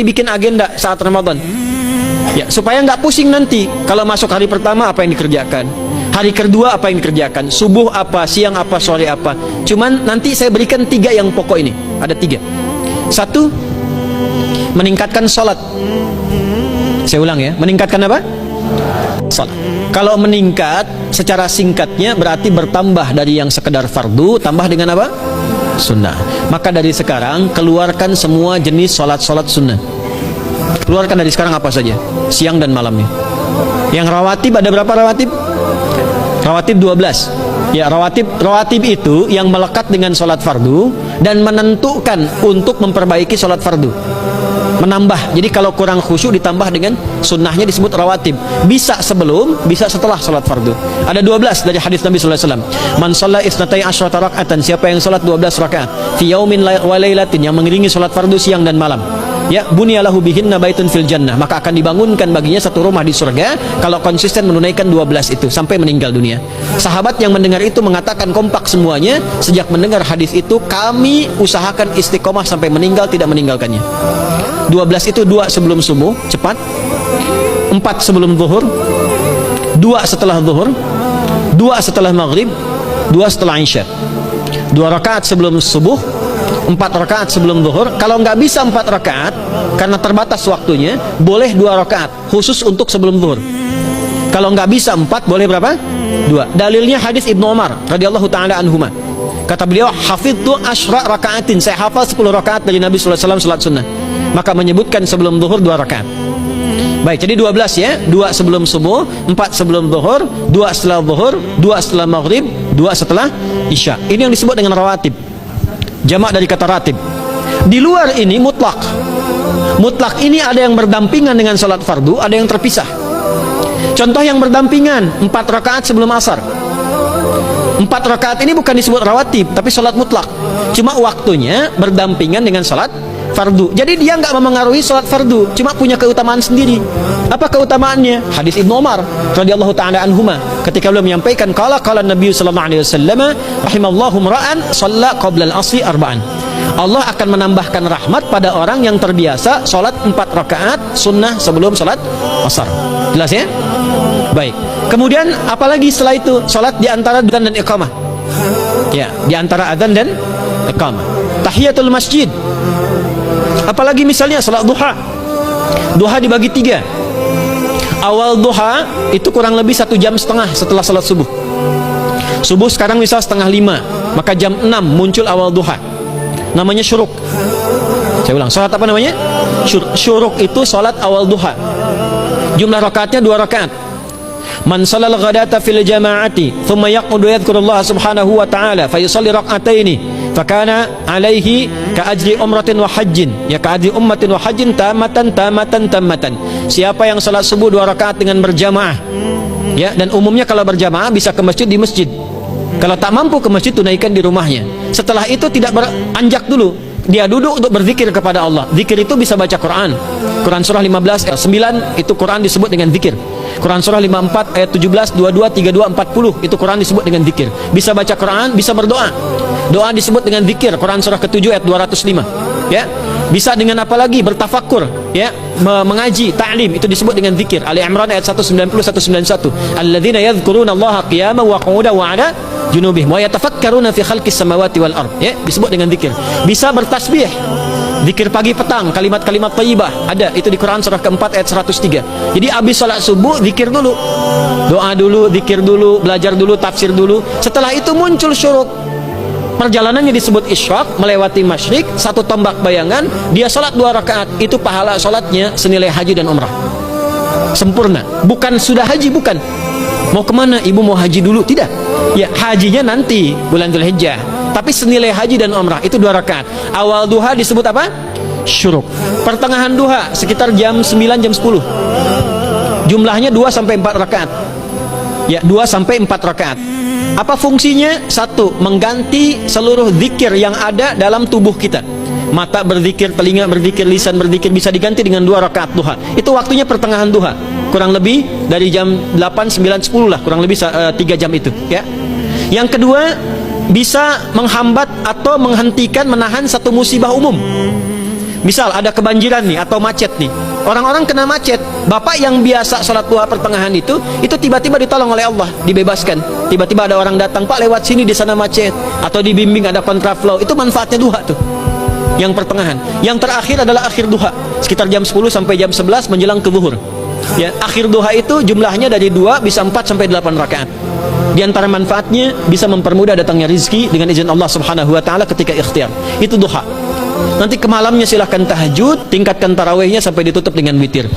bikin agenda saat Ramadan. Ya, supaya nggak pusing nanti. Kalau masuk hari pertama apa yang dikerjakan, hari kedua apa yang dikerjakan, subuh apa, siang apa, sore apa. Cuman nanti saya berikan 3 yang pokok ini. Ada 3. 1, meningkatkan sholat. Saya ulang ya, meningkatkan apa? Sholat. Kalau meningkat secara singkatnya berarti bertambah dari yang sekedar fardu, tambah dengan apa? Sunnah. Maka dari sekarang keluarkan semua jenis sholat-sholat sunnah. Keluarkan dari sekarang apa saja, siang dan malamnya. Yang rawatib ada berapa rawatib? Rawatib 12. Ya, rawatib itu yang melekat dengan sholat fardu dan menentukan untuk memperbaiki sholat fardu. Menambah. Jadi kalau kurang khusyuk ditambah dengan sunnahnya disebut rawatib. Bisa sebelum, bisa setelah sholat fardu. Ada 12 dari hadis Nabi sallallahu alaihi wasallam. Man shalla isnatai asyrata raka'atan, siapa yang sholat 12 rakaat fi yaumin wa lailatin, yang mengiringi sholat fardu siang dan malam. Ya, bunyalahu bihinna baitun fil jannah, maka akan dibangunkan baginya satu rumah di surga kalau konsisten menunaikan 12 itu sampai meninggal dunia. Sahabat yang mendengar itu mengatakan kompak semuanya, sejak mendengar hadis itu kami usahakan istiqomah sampai meninggal tidak meninggalkannya. 12 itu 2 sebelum subuh, cepat. 4 sebelum zuhur, 2 setelah zuhur, 2 setelah maghrib, 2 setelah isya. 2 rakaat sebelum subuh, 4 rakaat sebelum zuhur. Kalau nggak bisa 4 rakaat karena terbatas waktunya, boleh 2 rakaat khusus untuk sebelum zuhur. Kalau nggak bisa 4, boleh berapa? 2. Dalilnya hadis Ibnu Umar radhiyallahu taala anhuma. Kata beliau, hafidtu asyra rakaatin, saya hafal 10 rakaat dari Nabi sallallahu alaihi wasallam salat sunnah. Maka menyebutkan sebelum zuhur 2 rakaat. Baik, jadi 12 ya. 2 sebelum subuh, 4 sebelum zuhur, 2 setelah zuhur, 2 setelah maghrib, 2 setelah isya. Ini yang disebut dengan rawatib. Jamak dari kata ratib. Di luar ini mutlak. Mutlak ini ada yang berdampingan dengan salat fardu, ada yang terpisah. Contoh yang berdampingan, 4 rakaat sebelum asar. 4 rakaat ini bukan disebut rawatib, tapi salat mutlak. Cuma waktunya berdampingan dengan salat fardu. Jadi dia nggak memengaruhi salat fardu, cuma punya keutamaan sendiri. Apa keutamaannya? Hadis Ibnu Umar radhiyallahu taala anhuma, ketika beliau menyampaikan qala Nabi sallallahu alaihi wasallam rahimallahu ra'an shalla qabla al-'asri arba'an. Allah akan menambahkan rahmat pada orang yang terbiasa salat 4 rakaat sunnah sebelum salat asar. Jelas ya? Baik. Kemudian apalagi setelah itu? Salat di antara adzan dan iqamah. Ya, di antara adzan dan iqamah. Tahiyatul masjid. Apalagi misalnya salat duha. Duha dibagi 3. Awal duha itu kurang lebih 1,5 jam setelah salat subuh. Subuh sekarang misal 4:30, maka jam 6 muncul awal duha. Namanya syuruk. Saya ulang, salat apa namanya? Syuruk itu salat awal duha. Jumlah rakaatnya 2 rakaat. Man sallal ghadata fil jama'ati thumma yaqudu yadhkurullah subhanahu wa ta'ala fa yusalli rak'ataini fakana alaihi ka ajri umratin wa hajjin, ya ka ajri ummatin wa hajjin tamatan. Siapa yang salat subuh 2 rakaat dengan berjamaah, ya, dan umumnya kalau berjamaah bisa ke masjid di masjid. Kalau tak mampu ke masjid, tunaikan di rumahnya. Setelah itu tidak beranjak dulu, dia duduk untuk berzikir kepada Allah. Zikir itu bisa baca Quran. Quran surah 15 ayat 9 itu Quran disebut dengan zikir. Quran surah 54 ayat 17, 22, 32, 40 itu Quran disebut dengan zikir. Bisa baca Quran, bisa berdoa. Doa disebut dengan zikir. Quran surah ke-7 ayat 205. Ya. Bisa dengan apa lagi? Bertafakur, ya, mengaji, ta'lim, itu disebut dengan zikir. Ali Imran ayat 190 191. Alladzina yadhkuruna Allaha qiyaman wa qu'udan wa 'ala junubihim wa yatafakkaruna fi khalqis samawati wal ard. Ya, disebut dengan zikir. Bisa bertasbih. Zikir pagi petang, kalimat-kalimat thayyibah ada itu di Quran surah ke-4 ayat 103. Jadi habis salat subuh zikir dulu. Doa dulu, zikir dulu, belajar dulu, tafsir dulu. Setelah itu muncul syuruk. Perjalanannya disebut isyraq, melewati masyrik, 1 tombak bayangan, dia salat 2 rakaat, itu pahala salatnya senilai haji dan umrah. Sempurna. Bukan sudah haji, bukan. Mau kemana? Ibu mau haji dulu? Tidak. Ya, hajinya nanti bulan Dzulhijjah. Tapi senilai haji dan umrah itu 2 rakaat. Awal duha disebut apa? Syuruk. Pertengahan duha sekitar jam 9 jam 10. Jumlahnya 2 sampai 4 rakaat. Ya, 2 sampai 4 rakaat. Apa fungsinya? 1, mengganti seluruh zikir yang ada dalam tubuh kita. Mata berzikir, telinga berzikir, lisan berzikir, bisa diganti dengan 2 rakaat duha. Itu waktunya pertengahan duha. Kurang lebih dari jam 8, 9, 10 lah, kurang lebih 3 jam itu, ya. Yang kedua, bisa menghambat atau menghentikan, menahan satu musibah umum. Misal ada kebanjiran nih atau macet nih. Orang-orang kena macet. Bapak yang biasa sholat duha pertengahan itu tiba-tiba ditolong oleh Allah, dibebaskan. Tiba-tiba ada orang datang, Pak lewat sini di sana macet. Atau dibimbing ada kontraflow. Itu manfaatnya duha tuh. Yang pertengahan. Yang terakhir adalah akhir duha. Sekitar jam 10 sampai jam 11 menjelang ke zuhur. Ya, akhir duha itu jumlahnya dari 2 bisa 4 sampai 8 rakaat. Di antara manfaatnya bisa mempermudah datangnya rizki dengan izin Allah Subhanahu wa taala ketika ikhtiar. Itu duha. Nanti ke malamnya silahkan tahajud, tingkatkan tarawihnya sampai ditutup dengan witir.